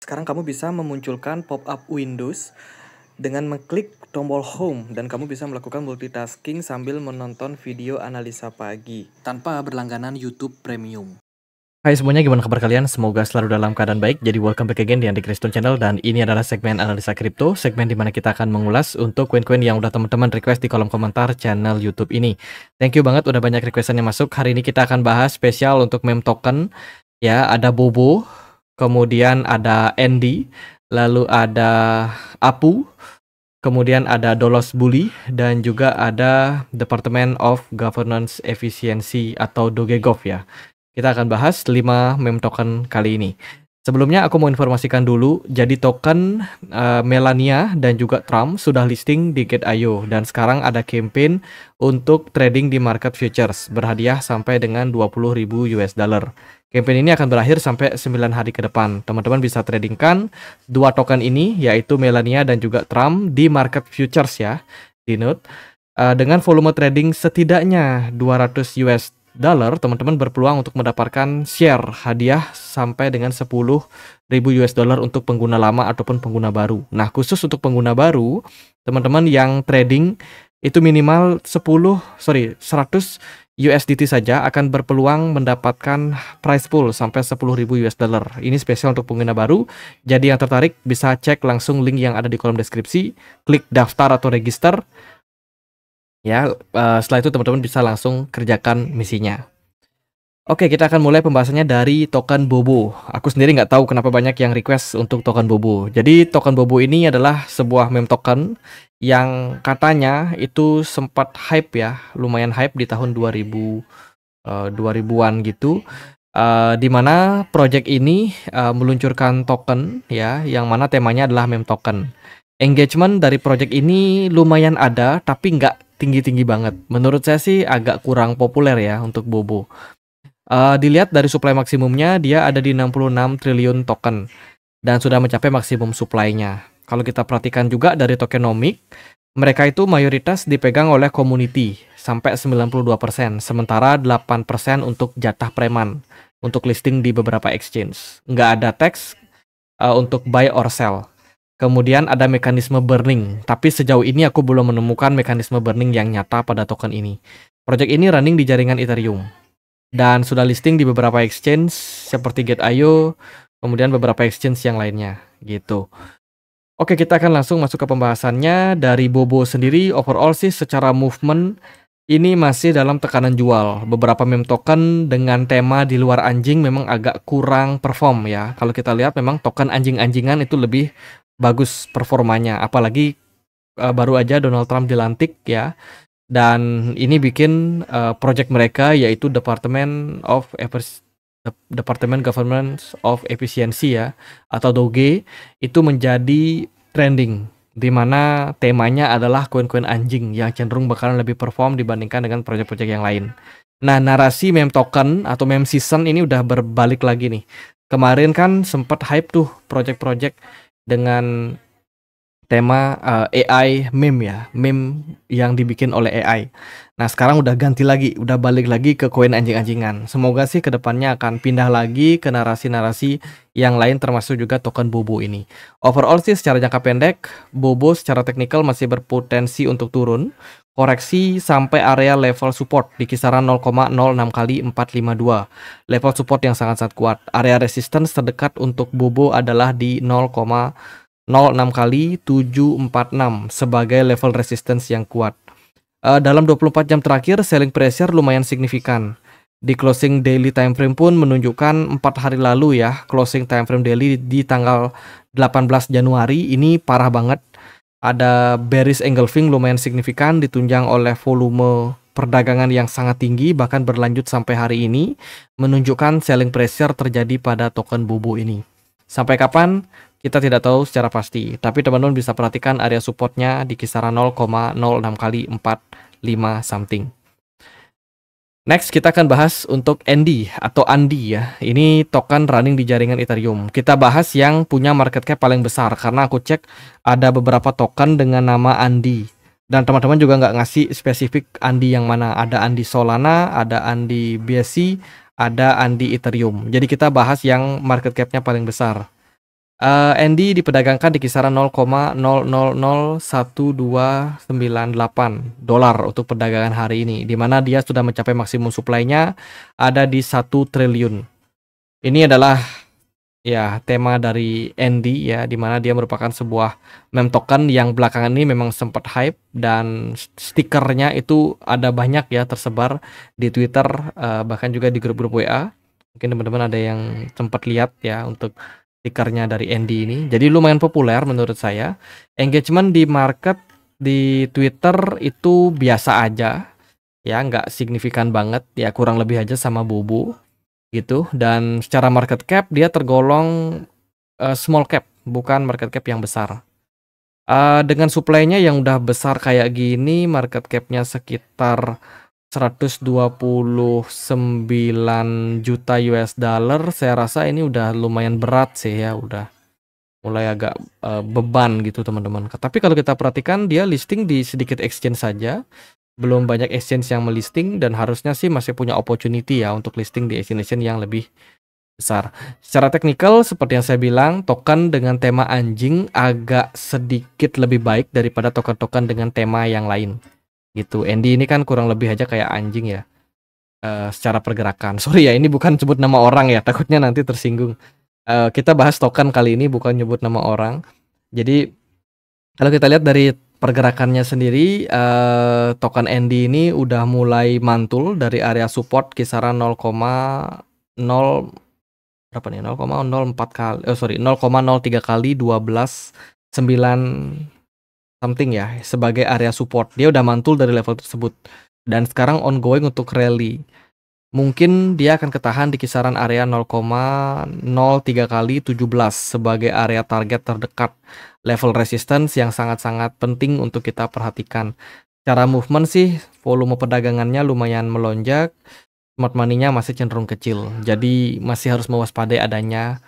Sekarang kamu bisa memunculkan pop-up Windows dengan mengklik tombol Home dan kamu bisa melakukan multitasking sambil menonton video analisa pagi tanpa berlangganan YouTube Premium. Hai semuanya, gimana kabar kalian? Semoga selalu dalam keadaan baik. Jadi welcome back again di Andi Kriston Channel, dan ini adalah segmen analisa kripto, segmen dimana kita akan mengulas untuk koin-koin yang udah teman-teman request di kolom komentar channel YouTube ini. Thank you banget udah banyak requestan yang masuk. Hari ini kita akan bahas spesial untuk meme token. Ya, ada Bobo, kemudian ada Andy, lalu ada Apu, kemudian ada Dolos Bully, dan juga ada Department of Governance Efficiency atau DOGEGOV ya. Kita akan bahas 5 meme token kali ini. Sebelumnya aku mau informasikan dulu, jadi token Melania dan juga Trump sudah listing di Gate.io dan sekarang ada campaign untuk trading di market futures berhadiah sampai dengan 20.000 US dollar. Campaign ini akan berakhir sampai 9 hari ke depan. Teman-teman bisa tradingkan dua token ini, yaitu Melania dan juga Trump di market futures ya, di note. Dengan volume trading setidaknya 200 US dollar, teman-teman berpeluang untuk mendapatkan share hadiah sampai dengan 10.000 US dollar untuk pengguna lama ataupun pengguna baru. Nah, khusus untuk pengguna baru, teman-teman yang trading itu minimal 100 USDT saja akan berpeluang mendapatkan price pool sampai 10.000 US dollar. Ini spesial untuk pengguna baru. Jadi yang tertarik bisa cek langsung link yang ada di kolom deskripsi, klik daftar atau register. Ya, setelah itu teman-teman bisa langsung kerjakan misinya. Oke, kita akan mulai pembahasannya dari token Bobo. Aku sendiri nggak tahu kenapa banyak yang request untuk token Bobo. Jadi token Bobo ini adalah sebuah meme token yang katanya itu sempat hype ya, lumayan hype di tahun 2000-an gitu. Di mana project ini meluncurkan token ya, yang mana temanya adalah meme token. Engagement dari project ini lumayan ada, tapi nggak tinggi-tinggi banget. Menurut saya sih agak kurang populer ya untuk Bobo. Dilihat dari supply maksimumnya, dia ada di 66 triliun token dan sudah mencapai maksimum supply-nya. Kalau kita perhatikan juga dari tokenomic, mereka itu mayoritas dipegang oleh community sampai 92%, sementara 8% untuk jatah preman untuk listing di beberapa exchange. Nggak ada tax untuk buy or sell. Kemudian ada mekanisme burning, tapi sejauh ini aku belum menemukan mekanisme burning yang nyata pada token ini. Project ini running di jaringan Ethereum dan sudah listing di beberapa exchange seperti Gate.io, kemudian beberapa exchange yang lainnya gitu. Oke, kita akan langsung masuk ke pembahasannya. Dari Bobo sendiri, overall sih secara movement ini masih dalam tekanan jual. Beberapa meme token dengan tema di luar anjing memang agak kurang perform ya. Kalau kita lihat memang token anjing-anjingan itu lebih bagus performanya, apalagi baru aja Donald Trump dilantik ya, dan ini bikin project mereka yaitu Department Government of Efficiency ya, atau DOGE, itu menjadi trending, di mana temanya adalah koin-koin anjing yang cenderung bakalan lebih perform dibandingkan dengan project-project yang lain. Nah, narasi meme token atau meme season ini udah berbalik lagi nih. Kemarin kan sempat hype tuh project-project dengan tema AI meme ya, meme yang dibikin oleh AI. Nah, sekarang udah ganti lagi, udah balik lagi ke koin anjing-anjingan. Semoga sih kedepannya akan pindah lagi ke narasi-narasi yang lain, termasuk juga token Bobo ini. Overall sih secara jangka pendek, Bobo secara teknikal masih berpotensi untuk turun, koreksi sampai area level support di kisaran 0,06 kali 452. Level support yang sangat-sangat kuat. Area resistance terdekat untuk Bobo adalah di 0,06 kali 746 sebagai level resistance yang kuat. Dalam 24 jam terakhir, selling pressure lumayan signifikan. Di closing daily time frame pun menunjukkan 4 hari lalu ya, closing time frame daily di tanggal 18 Januari ini parah banget. Ada bearish engulfing lumayan signifikan ditunjang oleh volume perdagangan yang sangat tinggi, bahkan berlanjut sampai hari ini, menunjukkan selling pressure terjadi pada token Bobo ini. Sampai kapan? Kita tidak tahu secara pasti, tapi teman-teman bisa perhatikan area supportnya di kisaran 0,06 kali 45 something. Next, kita akan bahas untuk Andy atau Andi ya. Ini token running di jaringan Ethereum. Kita bahas yang punya market cap paling besar, karena aku cek ada beberapa token dengan nama Andi. Dan teman-teman juga nggak ngasih spesifik Andi yang mana. Ada Andi Solana, ada Andi BSC, ada Andi Ethereum. Jadi kita bahas yang market cap-nya paling besar. ND diperdagangkan di kisaran 0,000128 dolar untuk perdagangan hari ini, di mana dia sudah mencapai maksimum supply-nya ada di 1 triliun. Ini adalah ya tema dari ND ya, di mana dia merupakan sebuah meme token yang belakangan ini memang sempat hype, dan stikernya itu ada banyak ya tersebar di Twitter, bahkan juga di grup-grup WA. Mungkin teman-teman ada yang sempat lihat ya untuk stikernya dari ND ini. Jadi lumayan populer menurut saya. Engagement di market di Twitter itu biasa aja ya, nggak signifikan banget ya, kurang lebih aja sama Bobo gitu. Dan secara market cap dia tergolong small cap, bukan market cap yang besar. Dengan supply-nya yang udah besar kayak gini, market cap-nya sekitar 129 juta US dollar, saya rasa ini udah lumayan berat sih ya, udah mulai agak beban gitu teman-teman. Tapi kalau kita perhatikan dia listing di sedikit exchange saja, belum banyak exchange yang melisting, dan harusnya sih masih punya opportunity ya untuk listing di exchange yang lebih besar. Secara teknikal seperti yang saya bilang, token dengan tema anjing agak sedikit lebih baik daripada token-token dengan tema yang lain gitu. Andy ini kan kurang lebih aja kayak anjing ya, secara pergerakan. Sorry ya, ini bukan sebut nama orang ya, takutnya nanti tersinggung. Kita bahas token kali ini, bukan nyebut nama orang. Jadi kalau kita lihat dari pergerakannya sendiri, token Andy ini udah mulai mantul dari area support kisaran 0,0 berapa nih, 0,04 kali, 0,03 kali 12,9 something ya sebagai area support. Dia udah mantul dari level tersebut dan sekarang ongoing untuk rally. Mungkin dia akan ketahan di kisaran area 0,03 kali 17 sebagai area target terdekat, level resistance yang sangat-sangat penting untuk kita perhatikan. Cara movement sih, volume perdagangannya lumayan melonjak, smart money-nya masih cenderung kecil. Jadi masih harus mewaspadai adanya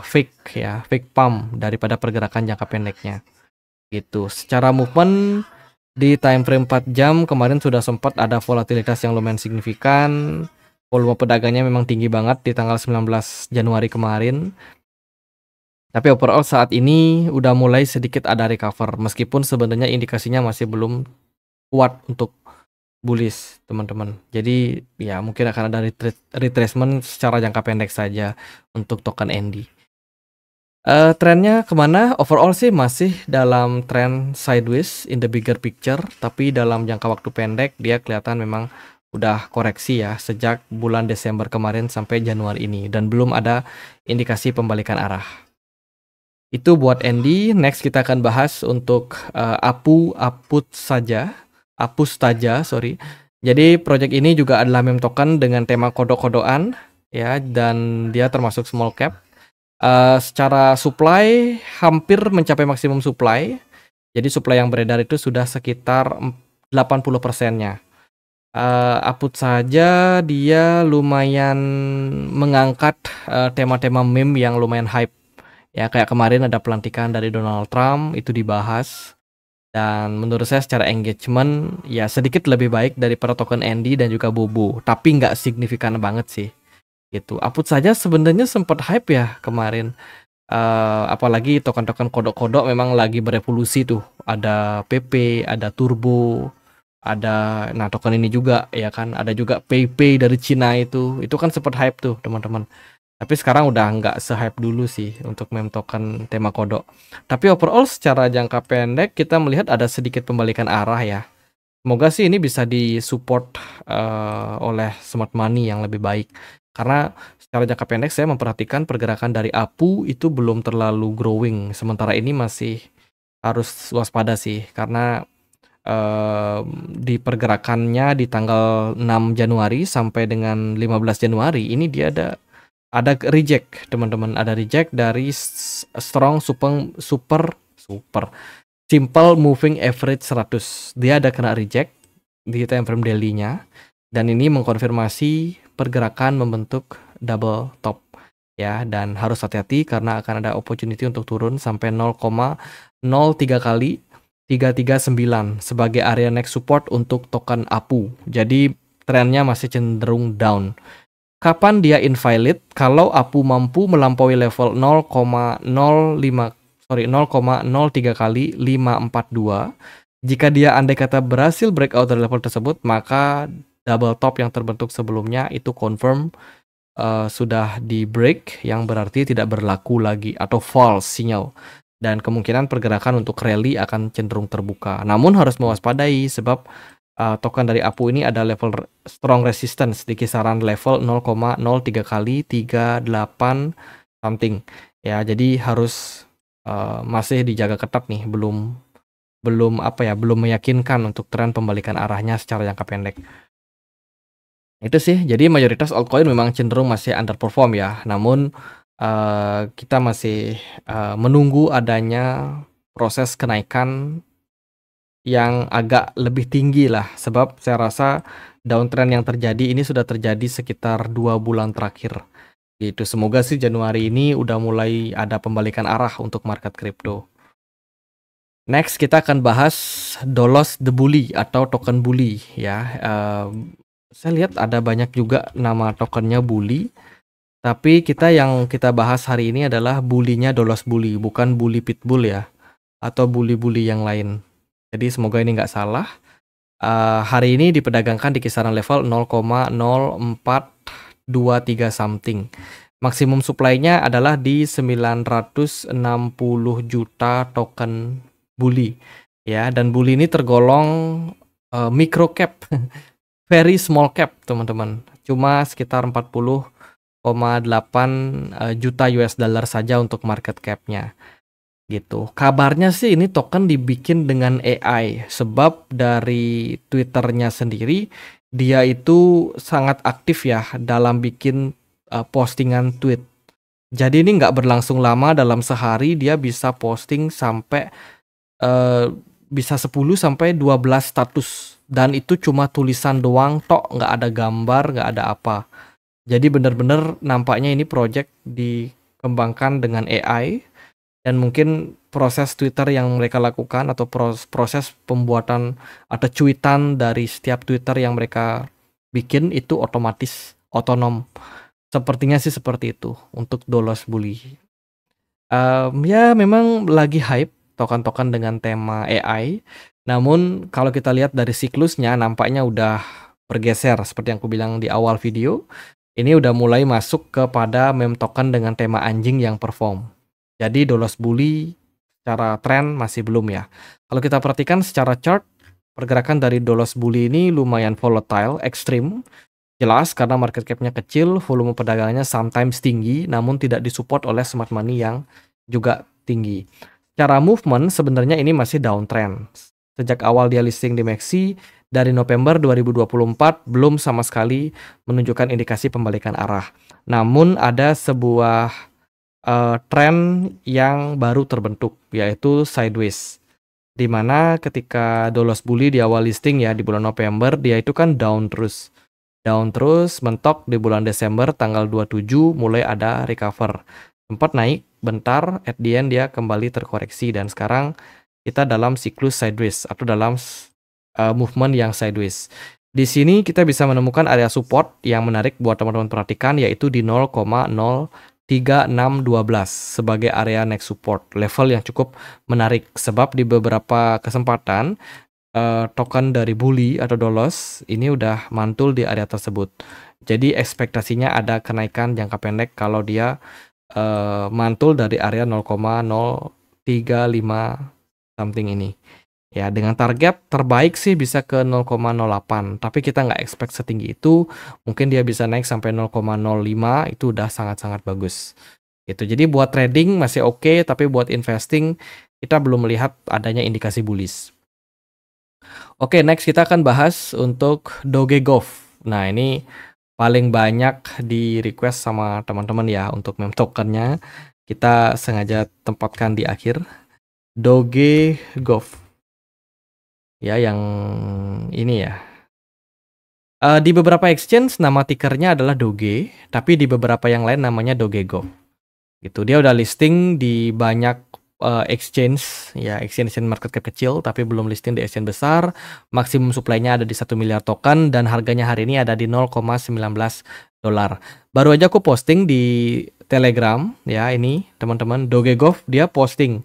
fake pump daripada pergerakan jangka pendeknya. Gitu. Secara movement di time frame 4 jam kemarin sudah sempat ada volatilitas yang lumayan signifikan. Volume pedagangnya memang tinggi banget di tanggal 19 Januari kemarin. Tapi overall saat ini udah mulai sedikit ada recover, meskipun sebenarnya indikasinya masih belum kuat untuk bullish, teman-teman. Jadi ya mungkin akan ada retracement secara jangka pendek saja untuk token ND. Trennya kemana? Overall sih masih dalam tren sideways in the bigger picture, tapi dalam jangka waktu pendek dia kelihatan memang udah koreksi ya sejak bulan Desember kemarin sampai Januari ini, dan belum ada indikasi pembalikan arah. Itu buat Andy. Next kita akan bahas untuk Apus Taja, sorry. Jadi project ini juga adalah meme token dengan tema kodok-kodokan ya, dan dia termasuk small cap. Secara supply hampir mencapai maksimum supply. Jadi supply yang beredar itu sudah sekitar 80%-nya. Aput saja dia lumayan mengangkat tema-tema meme yang lumayan hype. Ya kayak kemarin ada pelantikan dari Donald Trump, itu dibahas. Dan menurut saya secara engagement ya sedikit lebih baik daripada token Andy dan juga Bobo, tapi nggak signifikan banget sih. Gitu. Aput saja sebenarnya sempat hype ya kemarin. Apalagi token-token kodok-kodok memang lagi berevolusi tuh. Ada PP, ada Turbo, ada token ini juga ya kan, ada juga PayPay dari Cina itu kan sempat hype tuh teman-teman. Tapi sekarang udah nggak se-hype dulu sih untuk meme token tema kodok. Tapi overall secara jangka pendek kita melihat ada sedikit pembalikan arah ya. Semoga sih ini bisa disupport oleh smart money yang lebih baik. Karena secara jangka pendek saya memperhatikan pergerakan dari APU itu belum terlalu growing. Sementara ini masih harus waspada sih, karena di pergerakannya di tanggal 6 Januari sampai dengan 15 Januari ini dia ada reject teman-teman, ada reject dari strong super simple moving average 100. Dia ada kena reject di time frame daily-nya, dan ini mengkonfirmasi pergerakan membentuk double top ya, dan harus hati-hati karena akan ada opportunity untuk turun sampai 0,03 kali 339 sebagai area next support untuk token APU. Jadi trennya masih cenderung down. Kapan dia invalid? Kalau APU mampu melampaui level 0,03 kali 542. Jika dia andai kata berhasil breakout dari level tersebut, maka double top yang terbentuk sebelumnya itu confirm sudah di break, yang berarti tidak berlaku lagi atau false sinyal. Dan kemungkinan pergerakan untuk rally akan cenderung terbuka. Namun harus mewaspadai sebab token dari APU ini ada level strong resistance di kisaran level 0,03 kali 38 something. Ya, jadi harus masih dijaga ketat nih, belum meyakinkan untuk tren pembalikan arahnya secara jangka pendek. Itu sih, jadi mayoritas altcoin memang cenderung masih underperform ya. Namun kita masih menunggu adanya proses kenaikan yang agak lebih tinggi lah, sebab saya rasa downtrend yang terjadi ini sudah terjadi sekitar 2 bulan terakhir gitu. Semoga sih Januari ini udah mulai ada pembalikan arah untuk market kripto. Next kita akan bahas Dolos the Bully atau token bully ya. Saya lihat ada banyak juga nama tokennya bully, tapi yang kita bahas hari ini adalah bully-nya Dolos Bully, bukan bully pitbull ya, atau bully-bully yang lain. Jadi semoga ini nggak salah. Hari ini diperdagangkan di kisaran level 0,0423 something. Maksimum supply-nya adalah di 960 juta token bully. Ya, dan bully ini tergolong micro cap, very small cap teman-teman. Cuma sekitar 40,8 juta US dollar saja untuk market cap-nya. Gitu. Kabarnya sih ini token dibikin dengan AI, sebab dari Twitternya sendiri dia itu sangat aktif ya dalam bikin postingan tweet. Jadi ini nggak berlangsung lama, dalam sehari dia bisa posting sampai bisa 10 sampai 12 status, dan itu cuma tulisan doang tok, nggak ada gambar, nggak ada apa. Jadi benar-benar nampaknya ini project dikembangkan dengan AI. Dan mungkin proses Twitter yang mereka lakukan atau proses pembuatan atau cuitan dari setiap Twitter yang mereka bikin itu otomatis, otonom. Sepertinya sih seperti itu untuk Dolos Bully. Ya memang lagi hype token-token dengan tema AI. Namun kalau kita lihat dari siklusnya nampaknya udah bergeser seperti yang aku bilang di awal video. Ini udah mulai masuk kepada meme token dengan tema anjing yang perform. Jadi Dolos Bully secara tren masih belum ya. Kalau kita perhatikan secara chart, pergerakan dari Dolos Bully ini lumayan volatile, ekstrim. Jelas karena market cap-nya kecil, volume perdagangannya sometimes tinggi, namun tidak disupport oleh smart money yang juga tinggi. Secara movement sebenarnya ini masih downtrend. Sejak awal dia listing di MEXC, dari November 2024 belum sama sekali menunjukkan indikasi pembalikan arah. Namun ada sebuah tren yang baru terbentuk, yaitu sideways, di mana ketika Dolos Bully di awal listing ya di bulan November, dia itu kan down terus mentok di bulan Desember tanggal 27 mulai ada recover, sempat naik bentar, at the end dia kembali terkoreksi, dan sekarang kita dalam siklus sideways atau dalam movement yang sideways. Di sini kita bisa menemukan area support yang menarik buat teman-teman perhatikan, yaitu di 0,03612 sebagai area next support, level yang cukup menarik sebab di beberapa kesempatan token dari Bully atau Dolos ini udah mantul di area tersebut. Jadi ekspektasinya ada kenaikan jangka pendek kalau dia mantul dari area 0,035 something ini. Ya, dengan target terbaik sih bisa ke 0,08, tapi kita nggak expect setinggi itu. Mungkin dia bisa naik sampai 0,05, itu udah sangat-sangat bagus. Gitu. Jadi buat trading masih oke, tapi buat investing kita belum melihat adanya indikasi bullish. Oke, next kita akan bahas untuk Dogecoin. Nah, ini paling banyak di request sama teman-teman ya untuk meme tokennya. Kita sengaja tempatkan di akhir. Dogecoin. Ya, yang ini ya. Di beberapa exchange nama tickernya adalah Doge, tapi di beberapa yang lain namanya Dogecoin. Gitu. Dia udah listing di banyak exchange, ya exchange market cap kecil, tapi belum listing di exchange besar. Maksimum supply-nya ada di 1 miliar token dan harganya hari ini ada di 0,19 Baru aja aku posting di Telegram ya, ini teman-teman, Dogegov dia posting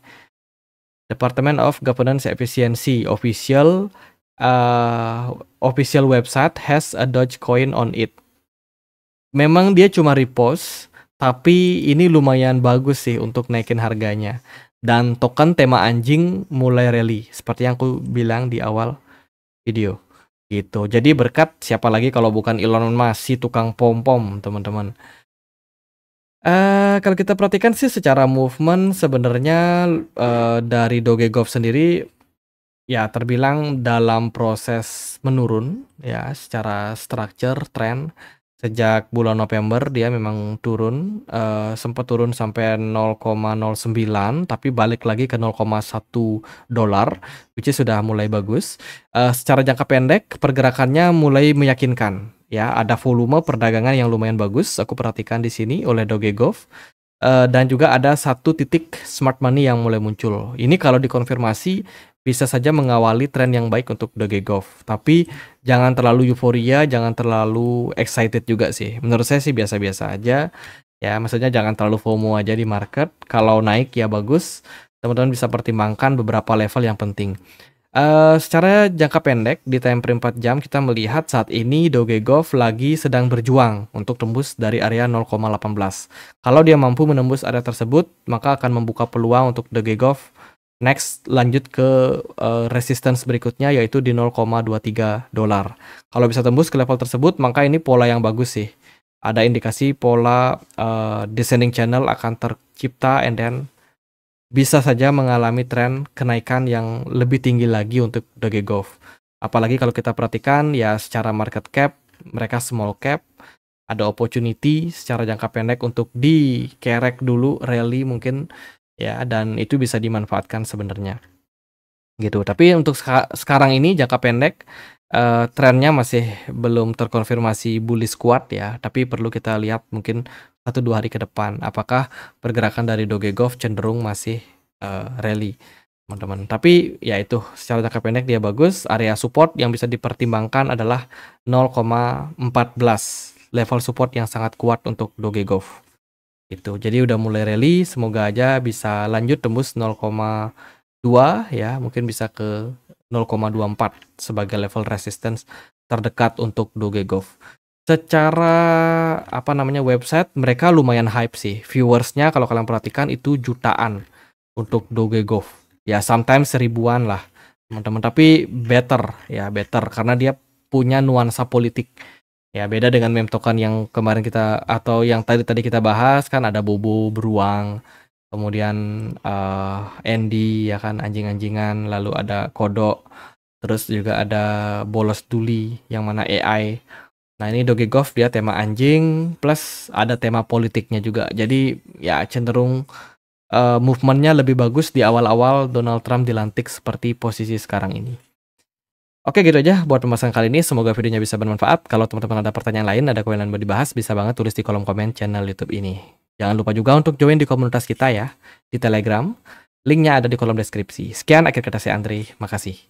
Department of Governance Efficiency official website has a Dogecoin on it. Memang dia cuma repost, tapi ini lumayan bagus sih untuk naikin harganya. Dan token tema anjing mulai rally, seperti yang aku bilang di awal video. Gitu. Jadi berkat siapa lagi kalau bukan Elon Musk, si tukang pom-pom, teman-teman. Kalau kita perhatikan sih secara movement sebenarnya dari Dogegov sendiri ya terbilang dalam proses menurun ya secara structure trend. Sejak bulan November dia memang turun, sempat turun sampai 0,09 tapi balik lagi ke 0,1 dolar, which is sudah mulai bagus. Secara jangka pendek pergerakannya mulai meyakinkan ya, ada volume perdagangan yang lumayan bagus aku perhatikan di sini oleh Dogegov. Dan juga ada satu titik smart money yang mulai muncul. Ini kalau dikonfirmasi bisa saja mengawali tren yang baik untuk Dogegov. Tapi jangan terlalu euforia, jangan terlalu excited juga sih. Menurut saya sih biasa-biasa aja. Ya, maksudnya jangan terlalu FOMO aja di market. Kalau naik ya bagus. Teman-teman bisa pertimbangkan beberapa level yang penting. Secara jangka pendek di time frame 4 jam kita melihat saat ini Dogegov lagi sedang berjuang untuk tembus dari area 0,18. Kalau dia mampu menembus area tersebut, maka akan membuka peluang untuk Dogegov next lanjut ke resistance berikutnya yaitu di 0,23 dolar. Kalau bisa tembus ke level tersebut, maka ini pola yang bagus sih. Ada indikasi pola descending channel akan tercipta and then bisa saja mengalami tren kenaikan yang lebih tinggi lagi untuk Dogegov. Apalagi kalau kita perhatikan ya secara market cap, mereka small cap, ada opportunity secara jangka pendek untuk dikerek dulu rally mungkin ya, dan itu bisa dimanfaatkan sebenarnya gitu. Tapi untuk sekarang ini jangka pendek trennya masih belum terkonfirmasi bullish kuat ya, tapi perlu kita lihat mungkin 1-2 hari ke depan apakah pergerakan dari Dogegov cenderung masih rally teman-teman. Tapi ya itu secara jangka pendek dia bagus. Area support yang bisa dipertimbangkan adalah 0,14, level support yang sangat kuat untuk Dogegov. Itu. Jadi udah mulai rally, semoga aja bisa lanjut tembus 0,2 ya, mungkin bisa ke 0,24 sebagai level resistance terdekat untuk Dogegov. Secara website mereka lumayan hype sih. Viewersnya kalau kalian perhatikan itu jutaan untuk Dogegov. Ya sometimes 1000-an lah, teman-teman. Tapi better karena dia punya nuansa politik. Ya beda dengan meme token yang kemarin kita atau yang tadi kita bahas kan, ada Bobo beruang, kemudian Andy ya kan anjing-anjingan, lalu ada kodok, terus juga ada bolos duli yang mana AI. Nah ini Dogegov dia tema anjing plus ada tema politiknya juga. Jadi ya cenderung movementnya lebih bagus di awal-awal Donald Trump dilantik seperti posisi sekarang ini. Oke gitu aja buat pembahasan kali ini, semoga videonya bisa bermanfaat. Kalau teman-teman ada pertanyaan lain, ada koin lain mau dibahas, bisa banget tulis di kolom komen channel YouTube ini. Jangan lupa juga untuk join di komunitas kita ya, di Telegram. Linknya ada di kolom deskripsi. Sekian akhir kata saya Andri, makasih.